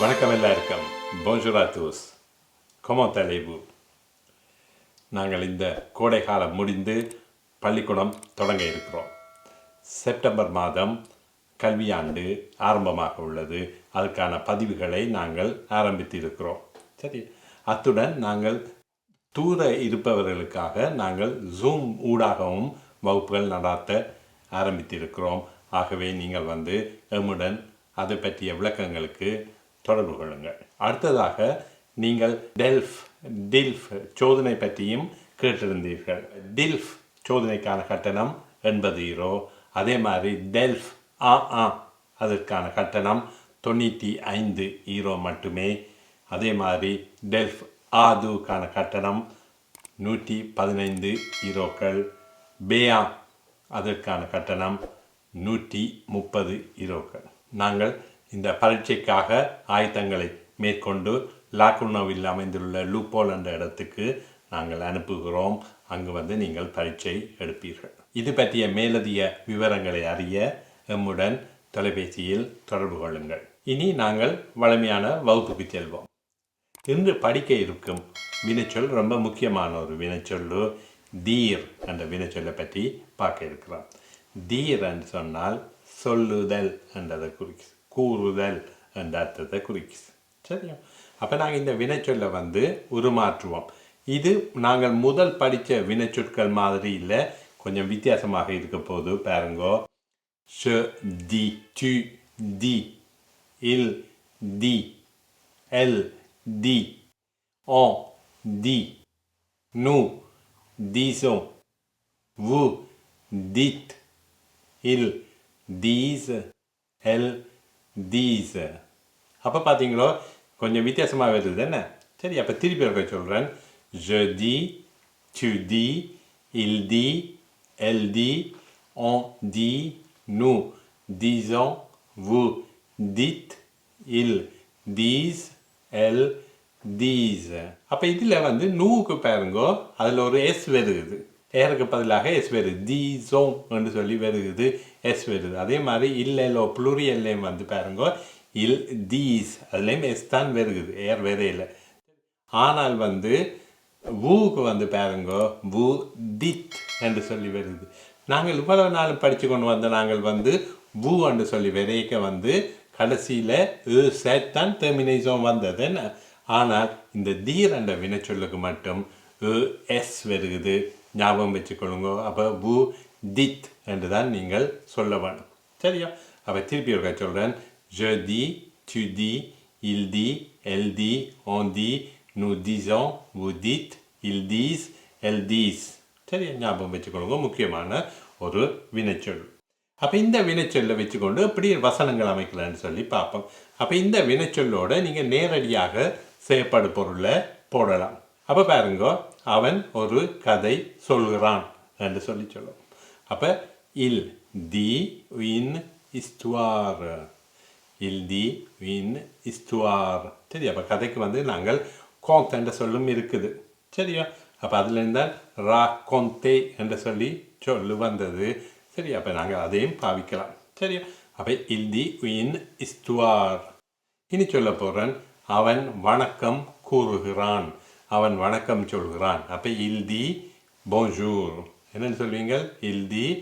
வணக்கம் எல்லாருக்கும். Bonjour à tous. Comment allez-vous? நாங்கள் இந்த கோடை காலம் முடிந்து பள்ளிக்கூடம் தொடங்க இருக்கிறோம். செப்டம்பர் மாதம் கல்வியாண்டு ஆரம்பமாக உள்ளது. அதுக்கான பதிவுகளை நாங்கள் ஆரம்பித்திருக்கிறோம். சரி, அத்துடன் நாங்கள் தூர இருப்பவர்களுக்காக நாங்கள் ஜூம் ஊடாகவும் வகுப்புகள் நடாத்த ஆரம்பித்திருக்கிறோம். ஆகவே நீங்கள் எம்முடன் அதை பற்றிய விளக்கங்களுக்கு தொடர்பு கொள்ளுங்கள். அடுத்ததாக நீங்கள் டில்ஃப் சோதனை பற்றியும் கேட்டிருந்தீர்கள். டில்ஃப் சோதனைக்கான கட்டணம் 80 யூரோ. அதே மாதிரி டெல்ஃப் அதற்கான கட்டணம் 95 யூரோ மட்டுமே. அதே மாதிரி டெல்ஃப் ஆதுக்கான கட்டணம் 115 யூரோக்கள். பேயா அதற்கான கட்டணம் 130 யூரோக்கள். நாங்கள் இந்த பரீட்சைக்காக ஆயத்தங்களை மேற்கொண்டு லாக்குனோவில் அமைந்துள்ள லூப்போல் என்ற இடத்துக்கு நாங்கள் அனுப்புகிறோம். அங்கு நீங்கள் பரீட்சை எடுப்பீர்கள். இது பற்றிய மேலதிக விவரங்களை அறிய எம்முடன் தொலைபேசியில் தொடர்பு கொள்ளுங்கள். இனி நாங்கள் வழமையான வகுப்புக்கு செல்வோம். இன்று படிக்க இருக்கும் வினைச்சொல் ரொம்ப முக்கியமான ஒரு வினைச்சொல்லு. தீர் என்ற வினைச்சொல்லை பற்றி பார்க்க இருக்கிறோம். தீர் என்று சொன்னால் சொல்லுதல் என்றதை குறிக்கு, கூறுதல் என்ற அர்த்தத்தை குறிக்கு. சரியா? அப்போ நாங்கள் இந்த வினைச்சொல்லை உருமாற்றுவோம். இது நாங்கள் முதல் படித்த வினைச்சொற்கள் மாதிரி இல்லை, கொஞ்சம் வித்தியாசமாக இருக்க போது. பாருங்கோ, je dis, tu dis, il dit, elle dit, on dit, nous disons, vous dites, ils disent, elles disent. அப்போ பார்த்தீங்களோ கொஞ்சம் வித்தியாசமாக வருது என்ன? சரி, அப்போ திருப்பி இருக்க சொல்கிறேன். je dis, tu dis, il dit, elle dit, on dit, nous disons, vous dites, ils disent, elles disent. அப்போ இதில் நூவுக்கு பாருங்கோ, அதில் ஒரு எஸ் வருகுது. ஏருக்கு பதிலாக எஸ் வருது. தீசோம் என்று சொல்லி வருகுது, எஸ் வருது. அதே மாதிரி இல்லைலோ ப்ளூரியல்லையும் பாருங்கோ, இல் தீஸ் அதுலேயும் எஸ் தான் வருகுது, ஏர் வேறே இல்லை. ஆனால் வூக்கு பாருங்கோ, வு தித் என்று சொல்லி வருது. நாங்கள் இவ்வளவு நாள் படித்து கொண்டு வந்த நாங்கள் வு என்று சொல்லி வரைக்க கடைசியில் சேத்தான் டெர்மினேஷன் வந்தது. ஆனால் இந்த தீர் என்ற வினைச்சொல்லுக்கு மட்டும் எஸ் வருகுது. ஞாபகம் வச்சுக்கொள்ளுங்க. அப்போ வு தித் என்று தான் நீங்கள் சொல்ல வேணும். சரியா? அப்போ திருப்பி இருக்க சொல்கிறேன். je dis, tu dis, il dit, elle dit, on dit, nous disons, vous dites, ils disent, elles disent. சரியா? ஞாபகம் வச்சுக்கொள்ளுங்க. முக்கியமான ஒரு வினைச்சொல். அப்போ இந்த வினைச்சொல்லை வச்சுக்கொண்டு எப்படி வசனங்கள் அமைக்கலான்னு சொல்லி பார்ப்போம். அப்போ இந்த வினைச்சொல்லோட நீங்கள் நேரடியாக செய்யப்படு பொருளை போடலாம். அப்போ பாருங்க, அவன் ஒரு கதை சொல்கிறான் என்று சொல்லி சொல்லும். அப்போ il dit une histoire, il dit une histoire. சரி, அப்போ கதைக்கு நாங்கள் conte என்ற சொல்லும் இருக்குது. சரியா? அப்போ அதில் இருந்தால் raconter என்று சொல்லி சொல்லு வந்தது. சரி, அப்போ நாங்கள் அதையும் பாவிக்கலாம். சரியா? அப்போ il dit une histoire. இனி சொல்ல போகிறேன், அவன் வணக்கம் கூறுகிறான், அவன் வணக்கம் சொல்கிறான். அப்போ il dit bonjour. என்னென்னு சொல்வீங்க? il dit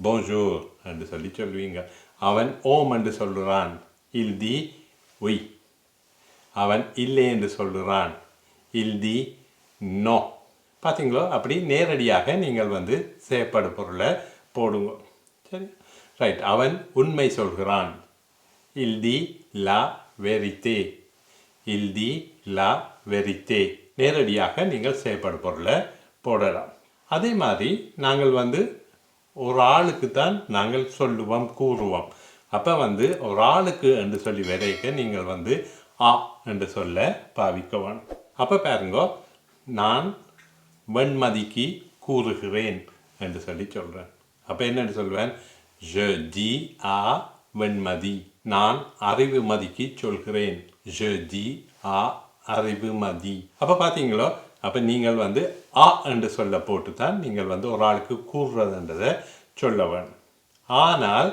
bonjour என்று சொல்லி சொல்வீங்க. அவன் ஓம் என்று சொல்கிறான், il dit oui. அவன் இல்லை என்று சொல்கிறான், il dit non. பார்த்தீங்களோ? அப்படி நேரடியாக நீங்கள் செய்யப்படு பொருளை போடுங்க. சரி, ரைட். அவன் உண்மை சொல்கிறான், il dit la vérité, il dit la vérité. நேரடியாக நீங்கள் செய்யப்படு பொருளை போடலாம். அதே மாதிரி நாங்கள் ஒரு ஆளுக்கு தான் நாங்கள் சொல்லுவோம், கூறுவோம். அப்போ ஒரு ஆளுக்கு என்று சொல்லி வரைக்க நீங்கள் ஆ என்று சொல்ல பாவிக்க வேணும். அப்போ பாருங்க, நான் வெண்மதிக்கு கூறுகிறேன் என்று சொல்லி சொல்கிறேன். அப்போ என்னென்னு சொல்வேன்? je dis à Venmathi. நான் அறிவுமதிக்கு சொல்கிறேன், je dis à அறிவுமதி. அப்போ பார்த்தீங்களோ? அப்போ நீங்கள் ஆ என்று சொல்ல போட்டு தான் நீங்கள் ஒரு ஆளுக்கு கூறுறதுன்றதை சொல்ல வேணும். ஆனால்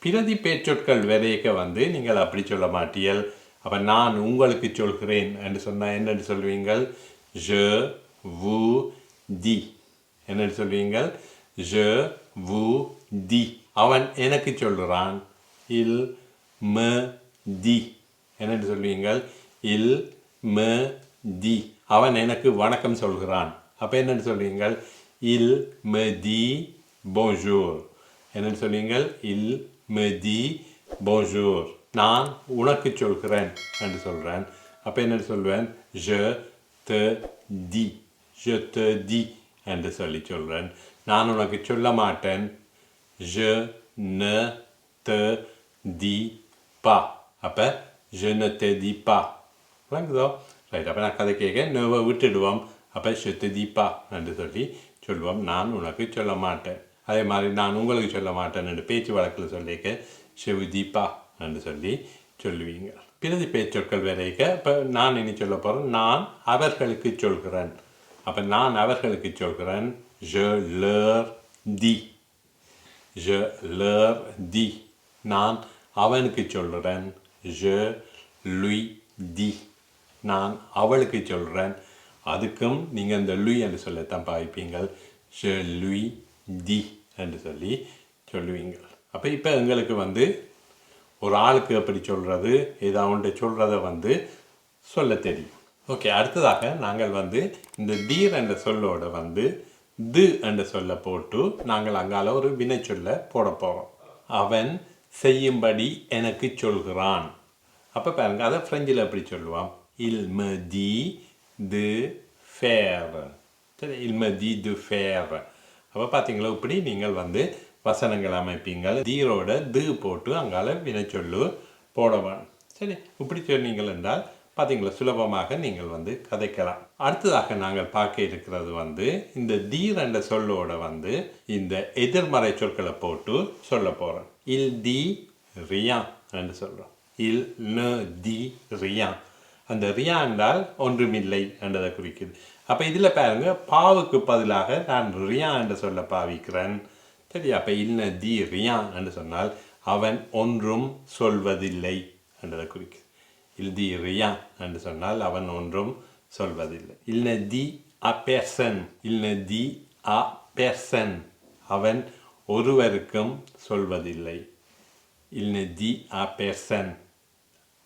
பிரதி பேச்சொற்கள் வரைக்க நீங்கள் அப்படி சொல்ல மாட்டீர்கள். அப்போ நான் உங்களுக்கு சொல்கிறேன் என்று சொன்னால் என்னென்று சொல்வீங்கள்? je vous dis. என்னென்று சொல்வீங்கள்? je vous dis. அவன் எனக்கு சொல்கிறான். il me dit. என்னென்று சொல்வீங்கள்? il me dit. அவன் எனக்கு வணக்கம் சொல்கிறான். அப்போ என்னென்னு சொல்வீங்கள்? il me dit bonjour. என்னென்னு சொல்வீங்கள்? il me dit bonjour. நான் உனக்கு சொல்கிறேன் என்று சொல்கிறேன். அப்போ என்னென்னு சொல்வேன்? je te dis. je te dis என்று சொல்கிறேன். நான் உனக்கு சொல்ல மாட்டேன். je ne te dis pas. அப்போ je ne te dis pas. விளங்குதோ? ரைட். அப்போ நான் கதை கேட்க நோவை விட்டுடுவோம். அப்போ je te dis pas என்று சொல்லுவோம். நான் உனக்கு சொல்ல மாட்டேன். அதே மாதிரி நான் உங்களுக்கு சொல்ல மாட்டேன் என்று பேச்சு வழக்கில் சொல்லிக்க je vous dis pas என்று சொல்லுவீங்க. பிரதி பேச்சொற்கள் வரைக்க இப்போ நான் இனி சொல்ல போகிறேன். நான் அவர்களுக்கு சொல்கிறேன். அப்போ நான் அவர்களுக்கு சொல்கிறேன். je leur dis. je leur dis. நான் அவனுக்கு சொல்கிறேன். je lui dis. நான் அவளுக்கு சொல்கிறேன். அதுக்கும் நீங்கள் இந்த lui என்று சொல்லத்தான் பாவிப்பீங்கள். je lui dis என்று சொல்லுவீங்க. அப்போ இப்போ எங்களுக்கு ஒரு ஆளுக்கு எப்படி சொல்கிறது, ஏதாவது ஒன்றை சொல்கிறத சொல்ல தெரியும். ஓகே, அடுத்ததாக நாங்கள் இந்த டீர் என்ற சொல்லோட து என்ற சொல்ல போட்டு நாங்கள் அங்கால ஒரு வினை சொல்ல போட போகிறோம். அவன் செய்யும்படி எனக்கு சொல்கிறான். அப்போ பாருங்க, அதை ஃப்ரெஞ்சில் எப்படி சொல்லுவான்? il me dit de faire. சரி, il me dit de faire. அப்போ பார்த்தீங்களா, இப்படி நீங்கள் வசனங்கள் அமைப்பீங்கள். தீரோட து போட்டு அங்கால வினைச்சொல்லு போடவான். சரி, இப்படி சொன்னீங்கள் என்றால் பார்த்தீங்களா, சுலபமாக நீங்கள் கதைக்கலாம். அடுத்ததாக நாங்கள் பார்க்க இருக்கிறது இந்த தீர் என்ற சொல்லோட இந்த எதிர்மறை சொற்களை போட்டு சொல்ல போகிறோம். il dit rien என்று சொல்கிறோம். il ne dit rien. அந்த ரியா என்றால் ஒன்றுமில்லை என்றதை குறிக்குது. அப்போ இதில் பாருங்க, பாவுக்கு பதிலாக நான் ரியா என்று சொல்ல பாவிக்கிறேன். சரி, அப்போ il ne dit rien என்று சொன்னால் அவன் ஒன்றும் சொல்வதில்லை என்றதை குறிக்குது. il dit rien என்று சொன்னால் அவன் ஒன்றும் சொல்வதில்லை. il ne dit à personne. il ne dit à personne. அவன் ஒருவருக்கும் சொல்வதில்லை. il ne dit à personne.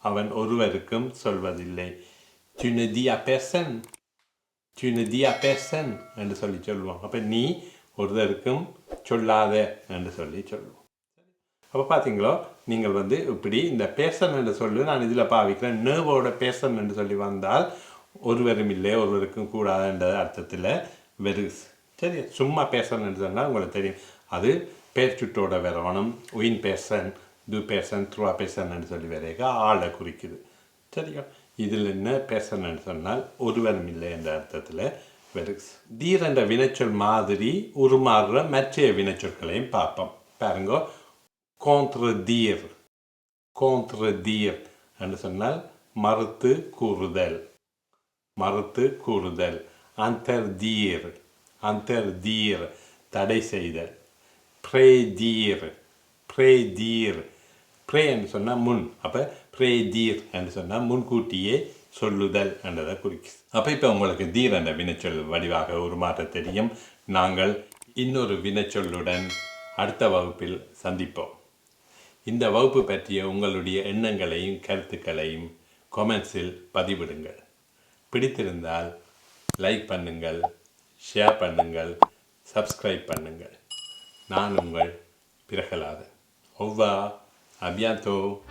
அவன் ஒருவருக்கும் சொல்வதில்லை. tu ne dis à personne. tu ne dis à personne என்று சொல்லுவோம். அப்போ நீ ஒருவருக்கும் சொல்லாத என்று சொல்லுவோம். அப்போ பார்த்தீங்களோ, நீங்கள் இப்படி இந்த பேசன் என்று சொல்லி நான் இதில் பாவிக்கிறேன். நேவோட பேசன் என்று சொல்லி வந்தால் ஒருவரும் இல்லை, ஒருவருக்கும் கூடாது என்ற அர்த்தத்தில் வெறும். சரி, சும்மா பேசன் என்று சொன்னால் உங்களுக்கு தெரியும், அது பேர் சுட்டோட வரவணும். உயின் பேசன், து பேசன், த்ரூவா பேசன் என்று சொல்லி வரைக்க ஆளை குறிக்குது. சரியா, இதில் என்ன பேசணும்னு சொன்னால் ஒருவரும் இல்லை என்ற அர்த்தத்தில் வெறும். தீர் என்ற வினைச்சொல் மாதிரி உருமாறுற மற்ற வினைச்சொற்களையும் பார்ப்போம். பாருங்க, contredire. contredire என்று சொன்னால் மறுத்து கூறுதல். மறுத்து கூறுதல். interdire. interdire தடை செய்தல். prédire. prédire. ப்ரே என்று சொன்னால் முன். அப்போ ப்ரேதீர் என்று சொன்னால் முன்கூட்டியே சொல்லுதல் என்றதை குறிக்குது. அப்போ இப்போ உங்களுக்கு தீர் என்ற வினைச்சொல் வடிவாக உருமாற்ற தெரியும். நாங்கள் இன்னொரு வினைச்சொல்லுடன் அடுத்த வகுப்பில் சந்திப்போம். இந்த வகுப்பு பற்றிய உங்களுடைய எண்ணங்களையும் கருத்துக்களையும் கமெண்ட்ஸில் பதிவிடுங்கள். பிடித்திருந்தால் லைக் பண்ணுங்கள், ஷேர் பண்ணுங்கள், சப்ஸ்கிரைப் பண்ணுங்கள். நான் உங்கள் பிரகலாதன். Au revoir, à bientôt.